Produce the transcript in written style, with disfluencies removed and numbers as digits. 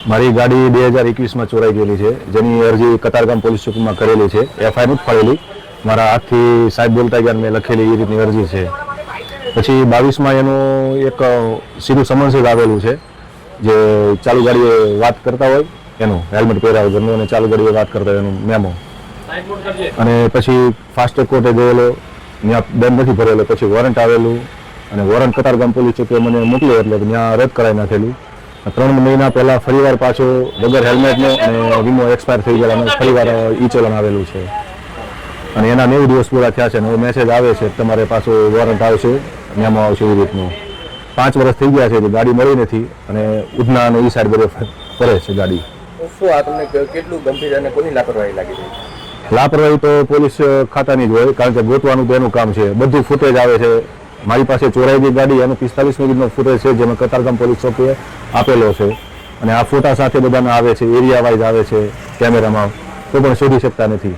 મારી ગાડી 2021માં ચોરાઈ ગયેલી છે, જેની અરજી કતારગામ પોલીસ ચોકીમાં કરેલી છે. એફઆઈઆર નથી ફાળેલી, મારા હાથથી સાહેબ બોલતા ગયા મેં લખેલી એ રીતની અરજી છે. પછી 22માં એનું એક સીધું સમન્સ જ આવેલું છે, જે ચાલુ ગાડીએ વાત કરતા હોય એનું હેલ્મેટ પહેર્યા વગરનું અને ચાલુ ગાડીએ વાત કરતા હોય એનું મેમો. અને પછી ફાસ્ટ કોર્ટે ગયેલો, ત્યાં દંડ નથી ભરેલો. પછી વોરંટ આવેલું અને વોરંટ કતારગામ પોલીસ ચોકીએ મને મોકલ્યો એટલે ત્યાં રદ કરાવી નાખેલું. 3 મહિના પહેલાં ફરીવાર પાછો વગર હેલ્મેટનો અને વીમો એક્સપાયર થઈ ગયેલાનો ફરીવાર ઈ ચલણ આવેલું છે. અને એના 90 દિવસ પૂરા થયા છે અને મેસેજ આવે છે તમારે પાછું વોરંટ આવશે, મેમો આવશે એવી રીતનું. 5 વર્ષ થઈ ગયા છે, ગાડી મળી નથી અને ઉધના અને ઈ સાઈડ બધે ફરે છે ગાડી. શું આ તમને કેટલું ગંભીર અને કોની લાપરવાહી લાગી રહી છે? લાપરવાહી તો પોલીસ ખાતાની જ હોય, કારણ કે ગોતવાનું તો એનું કામ છે. બધું ફૂટેજ આવે છે. મારી પાસે ચોરાયેલી ગાડી એનો 45 મિનિટનો ફૂટેજ છે, જેમાં કતારગામ પોલીસ ચોકીએ આપેલો છે. અને આ ફોટા સાથે બધાના આવે છે, એરિયા વાઇઝ આવે છે કેમેરામાં, તો પણ શોધી શકતા નથી.